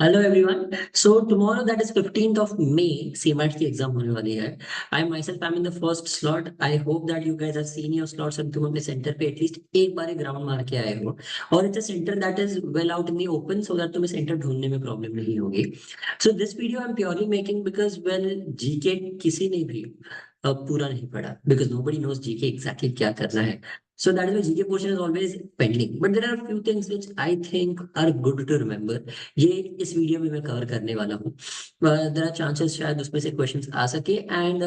Hello everyone. So tomorrow that is 15th of May CMAT की exam होने वाली है। I myself I am in the first slot. I hope that you guys have seen your slots and तुम अपने centre पे at least एक बार ground मार के आए हो। और it's a centre that is well out in the open so that तुम्हें सेंटर ढूंढने में प्रॉब्लम नहीं होगी। So this video I am purely making because well GK किसी ने भी अब पूरा नहीं पढ़ा because nobody knows GK exactly क्या करना है। So that is why GK portion is always pending. But there are a few things which I think are good to remember. ये इस वीडियो में मैं कवर करने वाला हूँ। देयर आर चांसेस शायद उसमें से क्वेश्चंस आ सके एंड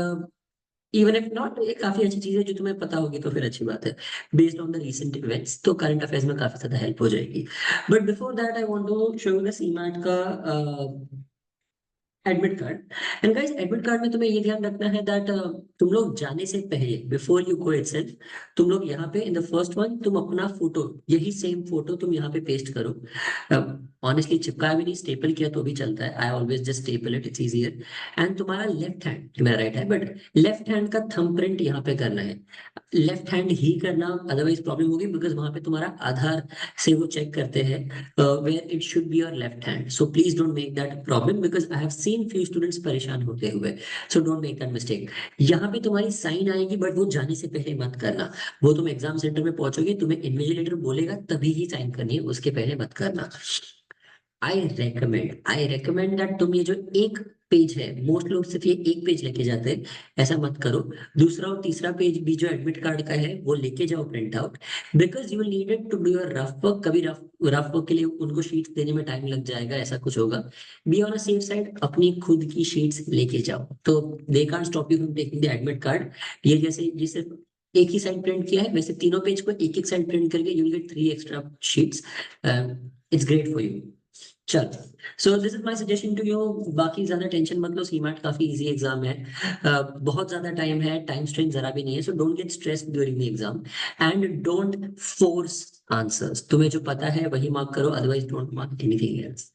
इवन इफ नॉट ये काफी अच्छी चीज है जो तुम्हें पता होगी तो फिर अच्छी बात है। Based on the recent events तो करंट अफेयर्स में काफी ज्यादा हेल्प हो जाएगी। But before that I want to show you the CMAT का admit card. And guys admit card में तुम्हें ये ध्यान रखना है दैट तुम लोग जाने से पहले बिफोर यू गो इटसेल्फ तुम लोग यहाँ पे इन द फर्स्ट वन तुम अपना फोटो यही सेम फोटो तुम यहाँ पे पेस्ट करो। ऑनेस्टली चिपकाया भी नहीं स्टेपल किया तो भी चलता है। I always just staple it it's easier. And तुम्हारा लेफ्ट हैंड मेरा राइट है बट लेफ्ट हैंड का थंब प्रिंट यहाँ पे करना है। लेफ्ट हैंड ही करना अदरवाइज प्रॉब्लम होगी बिकॉज वहां पे तुम्हारा आधार से वो चेक करते हैं where it should be your left hand. So please don't make that problem because I have seen few students परेशान होते हुए। So don't make that mistake. यहाँ पे तुम्हारी साइन आएगी बट वो जाने से पहले मत करना। वो तुम एग्जाम सेंटर में पहुंचोगे तुम्हें इन्विजिलेटर बोलेगा तभी ही साइन करनी है उसके पहले मत करना। आई रेकमेंड दैट तुम ये जो एक पेज है मोस्ट लोग सिर्फ ये एक पेज लेके जाते हैं। ऐसा मत करो। दूसरा और तीसरा पेज भी जो एडमिट कार्ड का है वो लेके जाओ print out because you will need it to do your rough work. कभी रफ रफ वर्क के लिए उनको शीट्स देने में टाइम लग जाएगा ऐसा कुछ होगा। Be on a safe side अपनी खुद की शीट्स लेके जाओ तो they can't stop you from taking the admit card. ये जैसे ये सिर्फ एक ही साइड प्रिंट किया है वैसे तीनों पेज को एक एक साइड प्रिंट करके you will get 3 extra sheets. It's great for you. चल so this is my suggestion to you. बाकी ज्यादा टेंशन मत लो सीमैट काफी इजी एग्जाम है। बहुत ज्यादा टाइम है टाइम स्ट्रेन जरा भी नहीं है। So don't get stress during the exam and don't force answers. तुम्हें जो पता है वही मार्क करो otherwise don't mark anything else.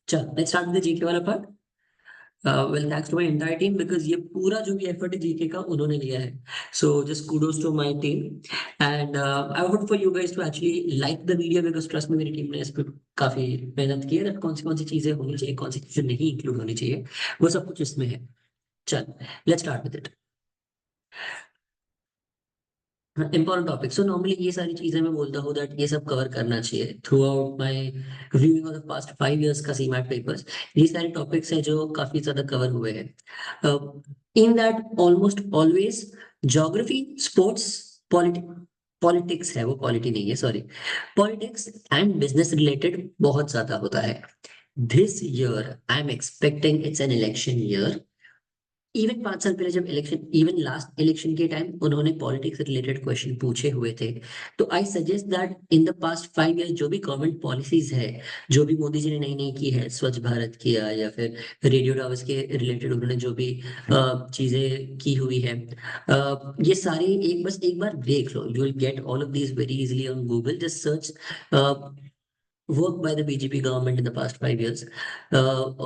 चल let's start with the GK वाला part. Well thanks to my entire team because ये पूरा जो भी एफर्ट है जीके का उन्होंने लिया है। So just kudos to my team and I would for you guys to actually like the video because trust में मेरी टीम ने इस पर काफी मेहनत की है that कौन सी चीजें होनी चाहिए कौन सी चीजें नहीं इंक्लूड होनी चाहिए वो सब कुछ इसमें है। चल let's start with it. Important topic. So normally ये सारी चीजें मैं बोलता हूँ दैट ये सब कवर करना चाहिए through out my viewing of the past 5 years का सीमैट पेपर्स। ये सारे टॉपिक्स हैं जो काफी ज्यादा कवर हुए हैं in that almost always geography sports politics है वो पॉलिटी नहीं है sorry politics and business related बहुत ज्यादा होता है। This year I am expecting it's an election year. Even 5 साल पहले जब इलेक्शन इवन लास्ट इलेक्शन के टाइम उन्होंने पॉलिटिक्स से रिलेटेड क्वेश्चन पूछे हुए थे। तो I suggest that in the past 5 years जो भी गवर्नमेंट पॉलिसीज है जो भी मोदी जी ने नई नई की है स्वच्छ भारत किया या फिर रेडियो टावर्स के रिलेटेड उन्होंने जो भी चीजें की हुई है ये सारी एक बार देख लो। You will get all of these very easily on Google just search work by the BJP government in the past 5 years.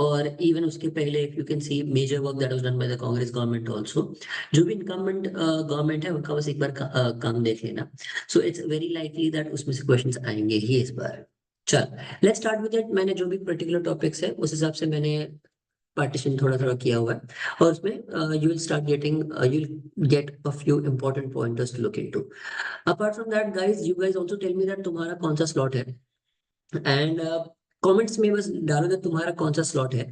और even उसके पहले if you can see major work that was done by the Congress government also। जो भी incumbent government है उनका बस एक बार काम देख लेना। So it's very likely that उसमें से questions आएंगे ही इस बार। चल let's start with it। मैंने जो भी particular topics है उस हिसाब से मैंने पार्टीशन थोड़ा थोड़ा किया हुआ है और उसमें you will start getting you'll get a few important pointers to look into। Apart from that guys you guys also tell me that तुम्हारा कौन सा slot है एंड कमेंट्स में बस डालोगे तुम्हारा कौन सा स्लॉट है।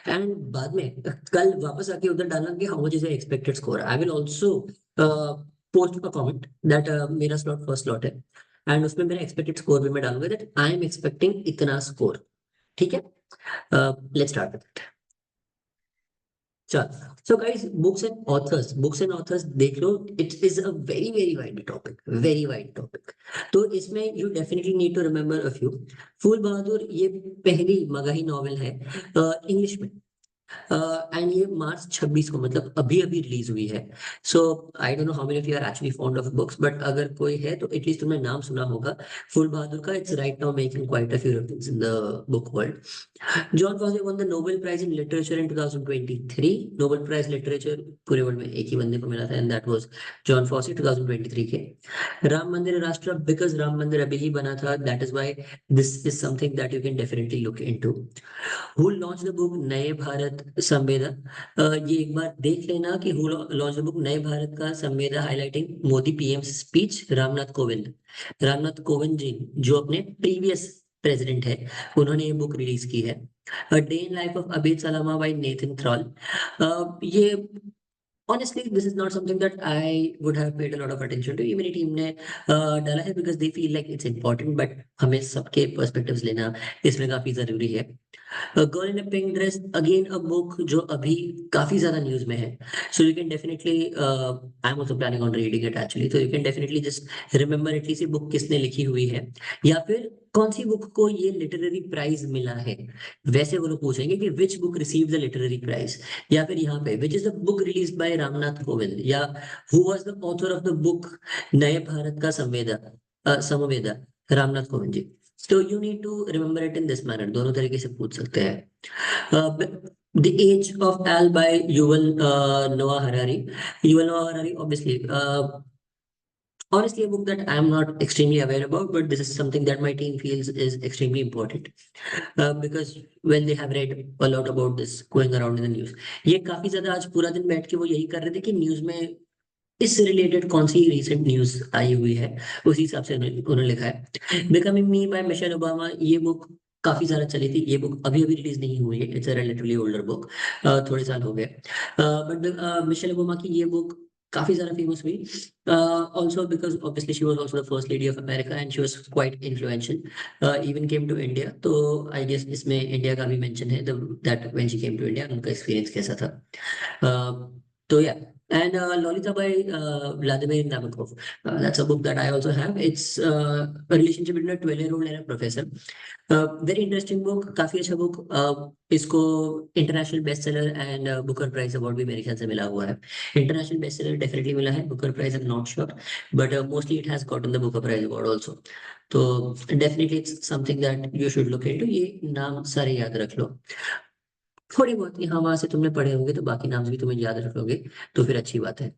एंड बाद में कल वापस आके उधर डालना कि how much is expected score. I will also post a comment that मेरा स्लॉट फर्स्ट स्लॉट है एंड उसमें मेरा एक्सपेक्टेड स्कोर भी मैं डालूंगा दैट आई एम एक्सपेक्टिंग इतना स्कोर। ठीक है लेट्स स्टार्ट विद इट। चल so guys books and authors देख लो। It is a very very wide topic very wide topic. तो इसमें you definitely need to remember a few. Phool बहादुर ये पहली मगही नॉवेल है इंग्लिश में। एंड ये मार्च 26 को, मतलब अभी अभी रिलीज हुई है। So I don't know how many of you are actually fond of books, but अगर कोई है तो एटलीस्ट तुमने नाम सुना होगा फूल बहादुर का। It's right now making quite a few reference in the book world. John Fosse won the Nobel Prize in Literature in 2023। Nobel Prize literature पूरे वर्ल्ड में एक ही बंदे को मिला था, and that was John Fosse 2023 के। राम मंदिर राष्ट्र, बिकॉज राम मंदिर अभी ही बना था, that is why this is something that you can definitely look into. Who launch the book नए भारत संवेदा। ये एक बार देख लेना कि हु लॉन्च द बुक नए भारत का संवेदा, highlighting Modi PM speech, Ramnath Kovind. Ramnath Kovind ji जो अपने प्रीवियस प्रेसिडेंट है, उन्होंने ये बुक रिलीज की है। Day in life of Abed Salama by Nathan Thrall. ये honestly this is not something that I would have paid a lot of attention to। ये मेरी टीम ने डाला है because they feel like it's important, but हमें सबके perspectives लेना इसमें काफी जरूरी है। Girl in a pink dress, again a book जो अभी काफी ज्यादा न्यूज में है। So you can definitely, I am also planning on reading it actually, तो you can definitely just remember at least ये बुक किसने लिखी हुई है, या फिर कौन सी बुक को ये लिटरेरी प्राइज मिला है। वैसे वो लोग पूछेंगे कि which book receive the literary prize, या फिर यहाँ पे which is the book release by Ramnath Kovind, या who was the author of the book नए भारत का संवेदा, समवेदा, रामनाथ कोविंद जी। तो you need to remember it in this manner, दोनों तरीके से पूछ सकते हैं। The age of L by Yuval Noah Harari. Yuval Noah Harari obviously, honestly a book that I am not extremely aware about, but this is something that my team feels is extremely important, because when they have read a lot about this going around in the news। ये काफी ज्यादा आज पूरा दिन बैठ के वो यही कर रहे थे कि न्यूज में इससे रिलेटेड कौन सी रिसेंट न्यूज आई हुई है, उसी हिसाब से उन्होंने लिखा है। बिकमिंग मी बाय मिशेल ओबामा, ये बुक काफी ज्यादा चली थी। ये बुक अभी अभी रिलीज नहीं हुई है, it's a relatively older book, थोड़े साल हो गए। बट मिशेल ओबामा की ये बुक काफी ज्यादा फेमस हुई, also because obviously she was also the first lady of America and she was quite influential, even came to India. तो आई गेस इसमें इंडिया का भी मेंशन है, that when she came to India उनका experience कैसा था। तो या, and Lolita by Vladimir Nabokov. That's a book that I also have. It's a relationship between a 12-year-old and a professor. Very interesting book, काफी अच्छा book. इसको international best seller and Booker prize award भी मेरे ख्याल से मिला हुआ है। इंटरनेशनल बेस्ट सेलर डेफिनेटली मिला है, Booker prize I am not sure, but mostly it has gotten the Booker prize award also. तो definitely it's something that you should look into. ये नाम सारे याद रख लो, थोड़ी बहुत यहाँ वहां से तुमने पढ़े होंगे तो बाकी नाम भी तुम्हें याद रखोगे, तो फिर अच्छी बात है।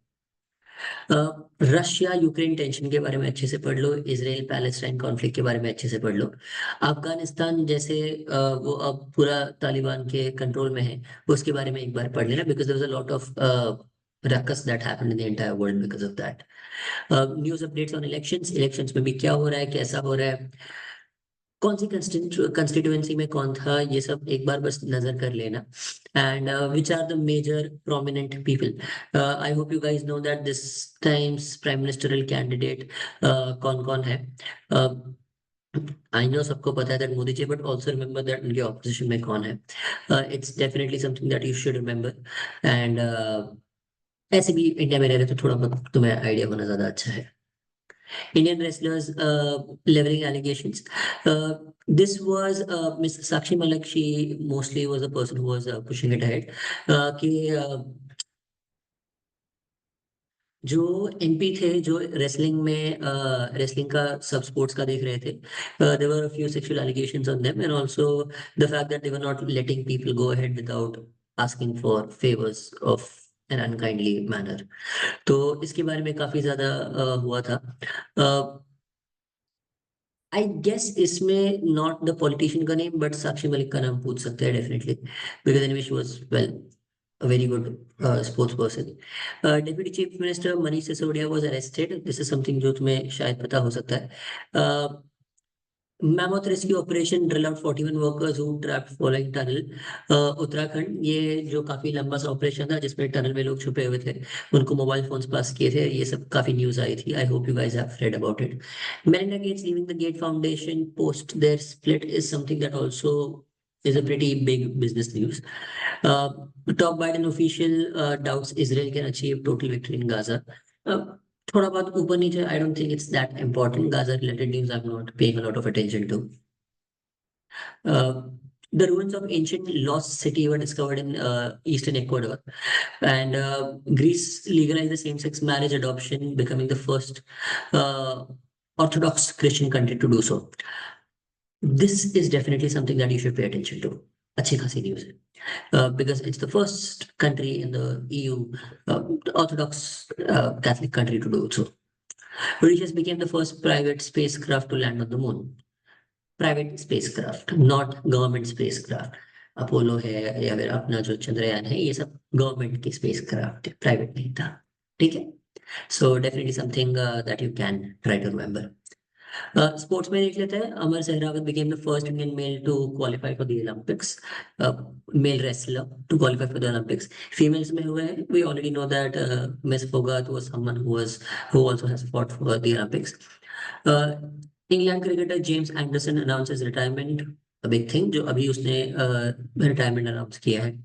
रशिया यूक्रेन टेंशन के बारे में अच्छे से पढ़ लो, इसराइल पैलेस्टाइन कॉन्फ्लिक्ट के बारे में अच्छे से पढ़ लो। अफगानिस्तान जैसे वो अब पूरा तालिबान के कंट्रोल में है, उसके बारे में एक बार पढ़ लेना, because there was a lot of ruckus that happened in the entire world because of that. News updates on elections, elections में भी क्या हो रहा है, कैसा हो रहा है, कौन सी कंस्टिट्यूएंसी में कौन था, ये सब एक बार बस नजर कर लेना। And which are the major prominent people. I hope you guys know that this times prime ministerial candidate कौन कौन है। आई नो सबको पता है that Modi ji, but also remember that उनके ऑपोजिशन में कौन है। It's definitely something that you should remember. And ऐसे भी इंडिया में रह रहे तो थोड़ा बहुत तुम्हें आइडिया होना ज्यादा अच्छा है। Indian wrestlers leveling allegations. This was Miss Sakshi Malik. She mostly was the person who was pushing it ahead. कि जो एमपी थे जो रेसलिंग में रेसलिंग का सब स्पोर्ट्स का देख रहे थे, there were a few sexual allegations on them, and also the fact that they were not letting people go ahead without asking for favours of an unkindly manner. तो इसके बारे में काफी ज्यादा हुआ था। आई गेस इसमें नॉट द पॉलिटिशियन का नेम बट साक्षी मलिक का नाम पूछ सकते हैं definitely, because anyway she was well a very good sports person. Deputy chief minister Manish Sisodia was arrested, this is something जो तुम्हें शायद पता हो सकता है। Mammoth rescue operation drill out 41 workers who trapped following tunnel, Uttarakhand. ये जो काफी लंबा सा ऑपरेशन था जिसमें टनल में लोग छुपे हुए थे, उनको मोबाइल फोन्स पास किए थे, ये सब काफी न्यूज आई थी। आई hope you guys have read about it। Melinda Gates leaving the Gates Foundation post their split is something that also is a pretty big business news। Uh, top Biden official doubts Israel can achieve total victory in Gaza। Uh, थोड़ा बहुत ऊपर नीचे, I don't think it's that important. Gaza related news I am not paying a lot of attention to. The ruins of ancient lost city were discovered in eastern Ecuador, and Greece legalized the same-sex marriage adoption, becoming the first uh, Orthodox Christian country to do so. This is definitely something that you should pay attention to. अच्छी खासी news है. Because it's the first country in the EU, Orthodox Catholic country to do so. Mauritius became the first private spacecraft to land on the moon. Private spacecraft, not government spacecraft. Apollo है या फिर अपना जो चंद्रयान है, ये सब government की spacecraft है, प्राइवेट नहीं था. ठीक है. So definitely something that you can try to remember. Sports में देख लेते हैं. अमर Sehrawat became the first Indian male to qualify for the Olympics. Male wrestler to qualify for the Olympics. Females में हुए हैं. We already know that Miss Fogat was someone who also has fought for the Olympics. Uh, England cricketer James Anderson announced his retirement. A big thing जो अभी उसने retirement announce किया है.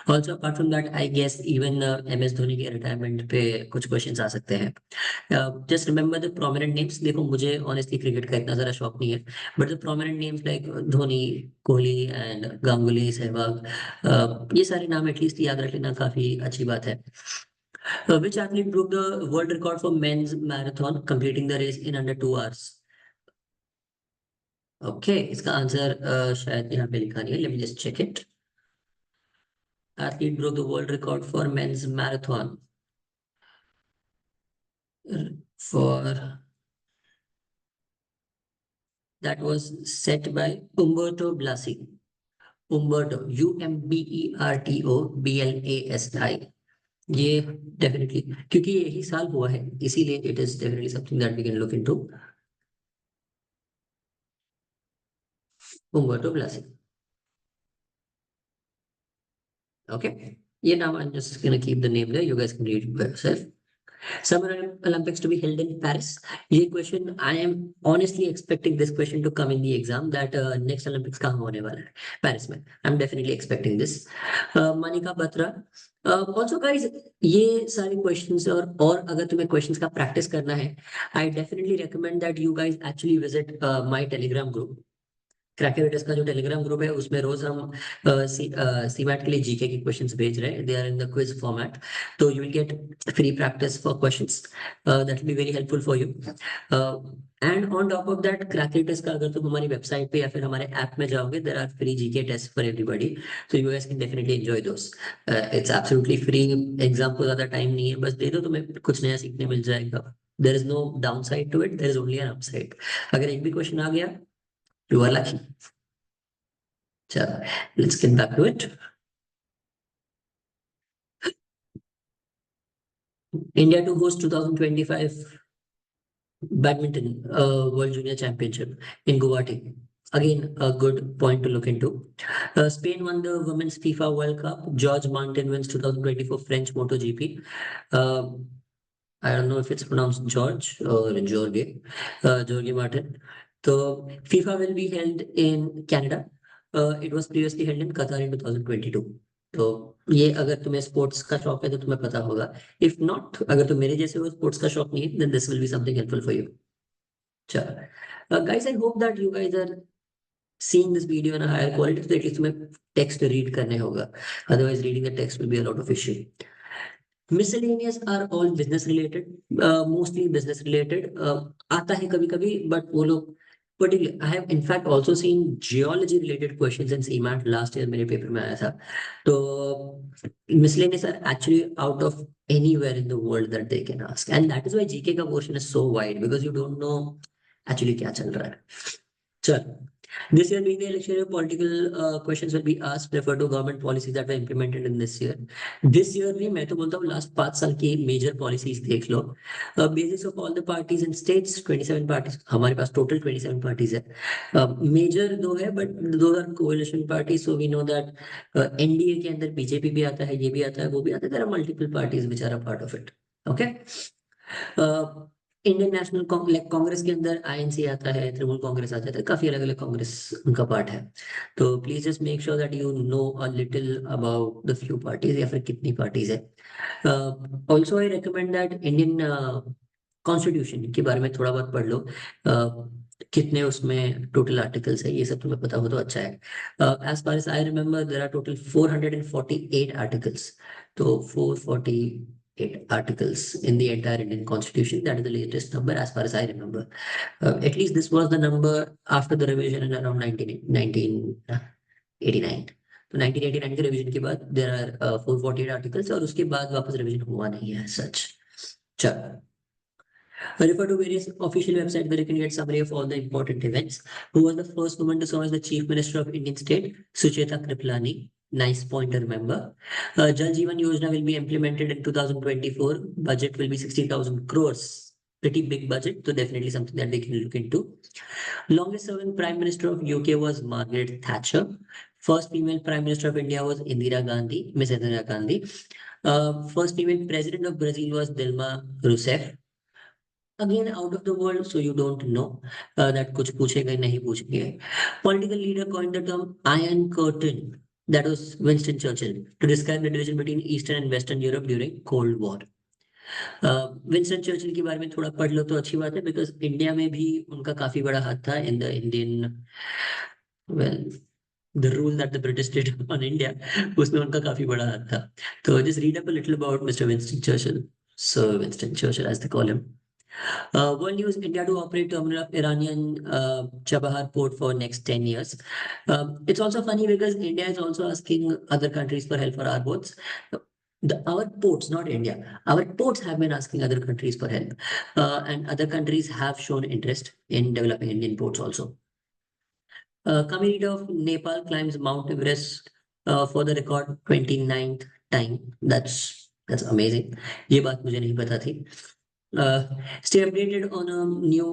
Also apart from that, I guess even MS Dhoni के retirement पे कुछ questions आ सकते हैं. Just remember the prominent names. देखो मुझे honestly cricket का इतना ज़्यादा शौक नहीं है, but the prominent names like Dhoni, Kohli and Ganguly, Sehwag, ये सारे नाम एटलीस्ट याद रख लेना काफी अच्छी बात है. Which athlete broke the world record for men's marathon, completing the race in under 2 hours? Okay, इसका आंसर शायद यहाँ पे लिखा नहीं है. Let me just check it. Athlete broke the world record for men's marathon. For that was set by Umberto Blasi. Umberto, Umberto Blasi. ये definitely क्योंकि यही साल हुआ है, इसीलिए it is definitely something that we can look into. Umberto Blasi. Okay. Yeah, now I'm just gonna keep the name there. You guys can read it by yourself. Summer Olympics to be held in Paris. ये question, I am honestly expecting this question to come in the exam that next Olympics कहाँ होने वाला है? Paris में. I'm definitely expecting this. Manika Batra. Also guys, ये सारे questions और अगर तुम्हें questions का practice करना है, I definitely recommend that you guys actually visit my Telegram group. क्रैकेविटस का जो टेलीग्राम ग्रुप है उसमें रोज हम सीमैट के लिए जीके के क्वेश्चंस भेज रहे हैं. They are in the quiz format, तो you will get free practice for questions. That will be very helpful for you. And on top of that क्रैकेविटस का अगर तुम हमारी वेबसाइट पे या फिर हमारे ऐप में जाओगे, there are free GK test for everybody, so you guys can definitely enjoy those. It's absolutely free. Exam को ज्यादा टाइम नहीं है, बस दे दो, तुम्हें कुछ नया सीखने मिल जाएगा. There is no downside to it, there is only an upside. अगर एक भी क्वेश्चन आ गया, you are lucky. So let's get back to it. India to host 2025 badminton World Junior Championship in Guwahati. Again, a good point to look into. Spain won the Women's FIFA World Cup. George Martin wins 2024 French MotoGP. I don't know if it's pronounced George or Jorge. Jorge Martin. So FIFA will be held in Canada. It was previously held in Qatar in 2022. तो ये अगर तुम्हें sports का शौक है तो तुम्हें पता होगा. इफ नॉट, अगर तुम मेरे जैसे हो स्पोर्ट्स का शौक नहीं है, then this will be something helpful for you. चलो guys, I hope that you guys are seeing this video in a higher quality, so at least तुम्हें text read करने होगा. Otherwise reading the text will be a lot of issue. Miscellaneous are all business related, mostly business related. आता है कभी कभी, but वो लोग particularly, I have in fact also seen geology related questions in CMAT last year मेरे paper में आया था. तो miscellaneous are actually out of anywhere in the world that they can ask, and that is why GK का portion is so wide, because you don't know actually क्या चल रहा है. चल, this year being the election year, political questions will be asked, refer to government policies that were implemented in this year. This year भी मैं तो बोलता हूँ last 5 साल की major policies देख लो. Basis of all the parties and states, 27 parties, हमारे पास total 27 parties है. Major 2 है, but those are coalition parties, so we know that NDA के अंदर BJP भी आता है, ये भी आता है, वो भी आता है. There are multiple parties which are a part of it. Okay. Indian national Congress के अंदर आईएनसी आता है, तृणमूल कांग्रेस आ जाता है, काफी अलग अलग कांग्रेस उनका पार्ट है. तो please just make sure that you know a little about the few parties, या फिर कितनी पार्टीज है. Also I recommend that Indian constitution के बारे में थोड़ा बहुत पढ़ लो. कितने उसमें टोटल आर्टिकल्स है, ये सब तुम्हें पता हो तो अच्छा है। As far as I remember there are total 448 articles. तो 448 articles in the entire Indian Constitution. That is the latest number as far as I remember. At least this was the number after the revision in around 1989. तो 1989 के revision के बाद there are 448 articles, और उसके बाद वापस revision हुआ नहीं है सच। चलो, refer to various official websites where you can get summary of all the important events. Who was the first woman to serve as the Chief Minister of Indian State? Sucheta Kriplani. Nice point to remember. Jal Jeevan Yojana will be implemented in 2024. Budget will be 60,000 crores. Pretty big budget, so definitely something that they can look into. Longest serving Prime Minister of UK was Margaret Thatcher. First female Prime Minister of India was Indira Gandhi, Miss Indira Gandhi. First female President of Brazil was Dilma Rousseff. Again, out of the world, so you don't know that कुछ पूछेगा नहीं पूछेंगे. Political leader coined the term Iron Curtain. That was Winston Churchill to describe the division between Eastern and Western Europe during Cold War. Winston Churchill के बारे में थोड़ा पढ़ लो तो अच्छी बात है, बिकॉज इंडिया में भी उनका काफी बड़ा हाथ था in the Indian, well, the rule that the British did on India, उसमें उनका काफी बड़ा हाथ था. तो just read up a little about mister Winston Churchill. So Winston Churchill as they call him. World News India to operate terminal of Iranian Chabahar port for next 10 years. It's also funny because India is also asking other countries for help for our boats. Our ports, not India, our ports have been asking other countries for help. And other countries have shown interest in developing Indian ports also. Community of Nepal climbs Mount Everest for the record 29th time. That's amazing. ये बात मुझे नहीं पता थी. Stay updated on a new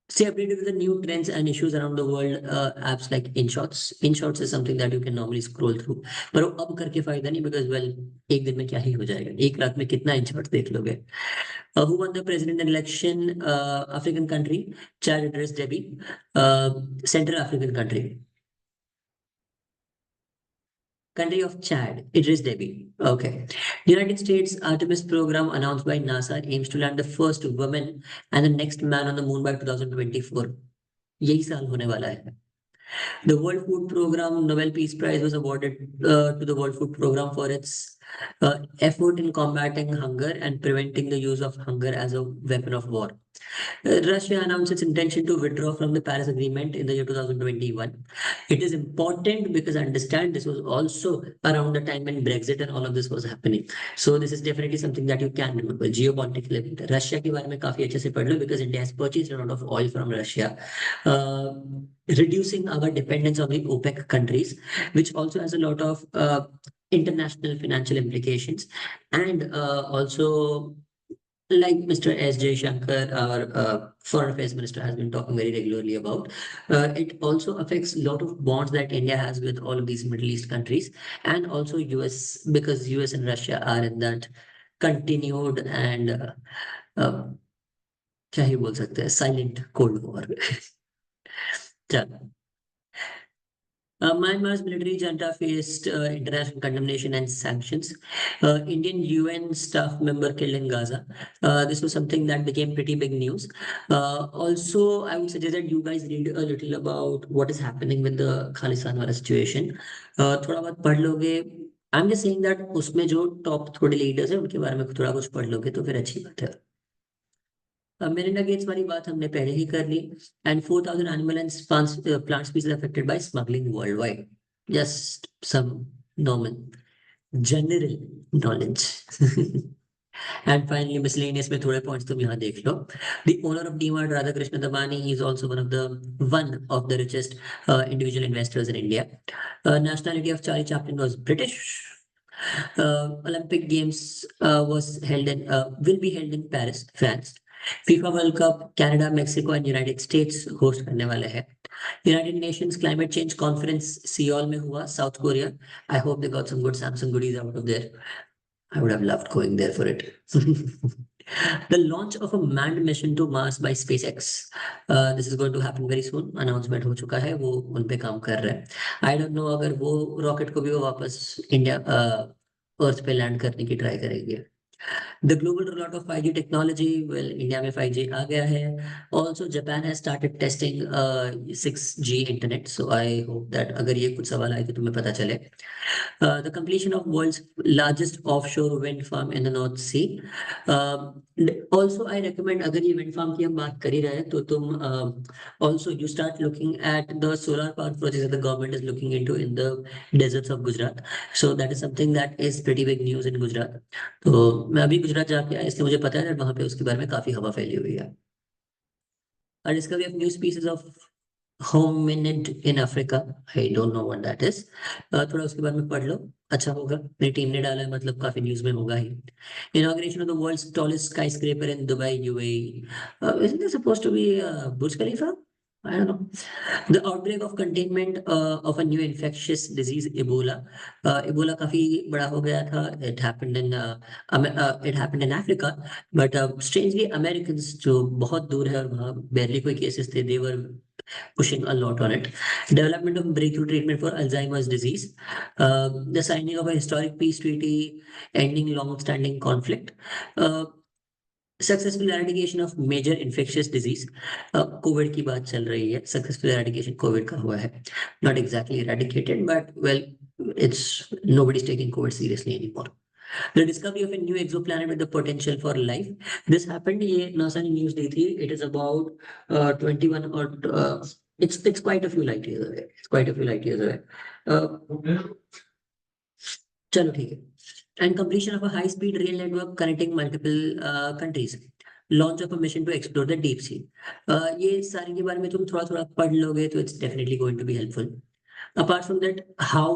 Stay updated with the new trends and issues around the world. Apps like InShots. InShots is something that you can normally scroll through. पर वो अब करके फायदा नहीं, because well, एक दिन में क्या ही हो जाएगा, एक रात में कितना InShots देख लोगे. Who won the president election? African country, Chad Idris Deby. Central African country. Country of Chad, Idris Deby. Okay. United States Artemis program announced by NASA aims to land the first woman and the next man on the moon by 2024. यही साल होने वाला है. The World Food Program Nobel Peace Prize was awarded to the World Food Program for its effort in combating hunger and preventing the use of hunger as a weapon of war. Russia announced its intention to withdraw from the Paris Agreement in the year 2021. It is important because understand this was also around the time when Brexit and all of this was happening. So this is definitely something that you can remember. Geopolitical event. Russia के बारे में काफी अच्छे से पढ़ लो, because India has purchased a lot of oil from Russia, reducing our dependence on the OPEC countries, which also has a lot of international financial implications, and also, like Mr. S. Jaishankar, our Foreign Affairs Minister, has been talking very regularly about, it also affects a lot of bonds that India has with all of these Middle East countries, and also US, because US and Russia are in that continued and क्या ही बोल सकते हैं, silent cold war. चलो. Myanmar's military junta faced international condemnation and sanctions. Indian UN staff member killed in Gaza. This was something that became pretty big news. Also, I would suggest that you guys read a little about what is happening with the Khalistan wala situation. थोड़ा बहुत पढ़ लोगे. I'm just saying that उसमें जो top थोड़े leaders हैं उनके बारे में थोड़ा कुछ पढ़ लोगे तो फिर अच्छी बात है. Melinda Gates वाली बात हमने पहले ही कर ली. And 4,000 animal and plant species affected by smuggling worldwide. Just some normal general knowledge. And finally, miscellaneous में थोड़े points तुम यहाँ देख लो. The owner of DMart, Radhakrishna Dabani, he is also one of the richest individual investors in India. Nationality of Charlie Chaplin was British. Olympic Games will be held in Paris, France. FIFA World Cup, Canada, Mexico and United States host करने वाले हैं. United Nations Climate Change Conference Seoul में हुआ, South Korea. I hope they got some good Samsung goodies out of there. I would have loved going there for it. The launch of a manned mission to Mars by SpaceX. This is going to happen very soon. Announcement हो चुका है, वो उन पे काम कर रहे हैं. I don't know अगर वो रॉकेट को भी वो वापस इंडिया अर्थ पे लैंड करने की ट्राई करेंगे. The global rollout of 5G technology, well, India में 5G आ गया है. Also, Japan has started testing 6G internet. So I hope that अगर ये कुछ सवाल आए तो तुम्हें पता चले. The completion of world's largest offshore wind farm in the North Sea. Also, I recommend अगर ये wind farm की हम बात कर ही रहे हैं तो तुम also you start looking at the solar power projects that the government is looking into in the deserts of Gujarat. So that is something that is pretty big news in Gujarat. तो मैं अभी गुजरात जाके आया इसलिए मुझे पता है वहां पे उसके बारे में काफी हवा फैली हुई है. A discovery of new species of hominid in Africa. I don't know what that is. थोड़ा उसके बारे में पढ़ लो. अच्छा होगा. मेरी टीम ने डाला है मतलब काफी न्यूज में होगा ही. Inauguration of the world's tallest skyscraper in Dubai, UAE. Isn't this supposed to be Burj Khalifa? I don't know. The outbreak of containment of a new infectious disease, Ebola. Ebola काफी बड़ा हो गया था. It happened in Africa, but strangely Americans जो बहुत दूर है और वहाँ barely कोई cases थे, they were pushing a lot on it. Development of breakthrough treatment for Alzheimer's disease. The signing of a historic peace treaty ending long-standing conflict. Successful eradication of major infectious disease. COVID की बात चल रही है. Successful eradication Covid का हुआ है. Not exactly eradicated but well it's nobody is taking Covid seriously anymore. The discovery of a new exoplanet with the potential for life. This happened. ये NASA ने न्यूज दी थी. It is about 21 or it's quite a few light years away. It's quite a few light years away. चलो ठीक है. And completion of a high-speed rail network connecting multiple countries. Launch of a mission to explore the deep sea. ये सारे के बारे में तुम थोड़ा थोड़ा पढ़ लोगे तो it's definitely going to be helpful. Apart from that, how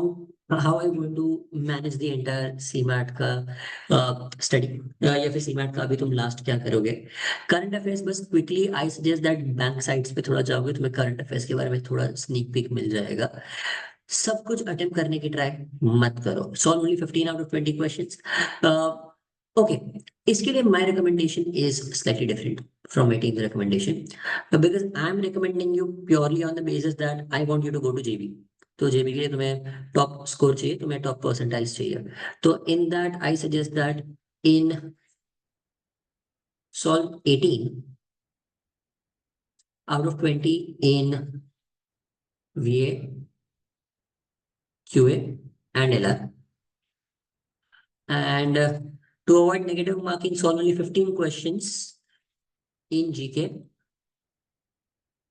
are you going to manage the entire CMAT का study या फिर CMAT का अभी तुम लास्ट क्या करोगे? Current affairs बस quickly I suggest that bank sites पे थोड़ा जाओगे तुम्हें current affairs के बारे में थोड़ा sneak peek मिल जाएगा. सब कुछ अटेम्प्ट करने की ट्राई मत करो. सॉल्व ओनली 15 आउट ऑफ 20 क्वेश्चंस. ओके, इसके लिए my recommendation is slightly different from my team's recommendation because I am recommending you purely on the basis that I want you to go to JB. तो JB के लिए तुम्हें top score चाहिए, तुम्हें top percentiles चाहिए. तो in that I suggest that in solve 18 out of 20 in VA, QA and LR. And to avoid negative marking, solve only 15 questions in GK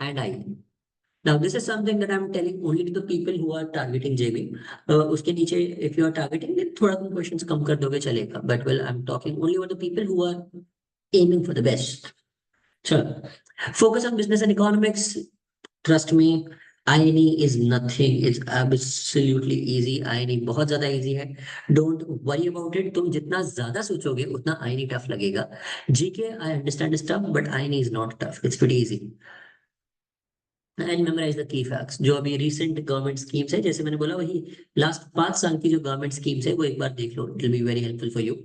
and IE. Now, this is something that I'm telling only to the people who are targeting JB. उसके नीचे, if you are targeting, then थोड़ा कम questions कम कर दोगे चलेगा. But well, I'm talking only about the people who are aiming for the best. चलो, focus on business and economics. Trust me, INE is nothing. It's absolutely easy. INE बहुत ज्यादा easy है. Don't worry about it. तुम जितना ज्यादा सोचोगे उतना INE tough लगेगा. GK I understand is tough, but INE is not tough. It's pretty easy. And memorize the key facts. जो अभी recent government schemes है, जैसे मैंने बोला वही last 5 साल की जो government schemes है वो एक बार देख लो. It will be very helpful for you.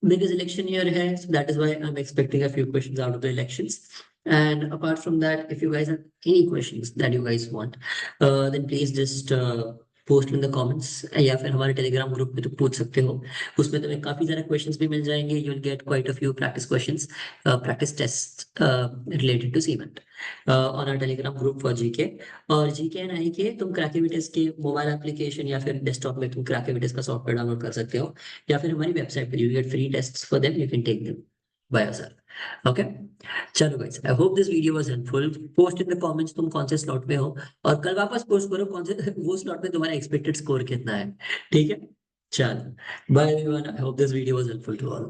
Because election year है, so that is why I'm expecting a few questions out of the elections. And apart from that, if you guys have any questions that you guys want, then please just post in the comments. या फिर हमारे Telegram group में तो पूछ सकते हो. उसमें तुम्हें काफी सारे क्वेश्चंस भी मिल जाएंगे. You will get quite a few practice questions, practice tests related to CMAT on our telegram group for GK. और GK एंड IK तुम क्रैकेविटिस के मोबाइल एप्लीकेशन या फिर डेस्कटॉप में तुम क्रैकेविटिस का सॉफ्टवेयर डाउनलोड कर सकते हो या फिर हमारी वेबसाइट पर. You get free tests for them. You can take them by yourself. Okay, चलो guys, I hope this video was helpful. Post in the comments तुम कौन से स्लॉट में हो और कल वापस पोस्ट करो कौन से वो स्लॉट में तुम्हारा एक्सपेक्टेड स्कोर कितना है. ठीक है, चलो bye everyone. I hope this video was helpful to all.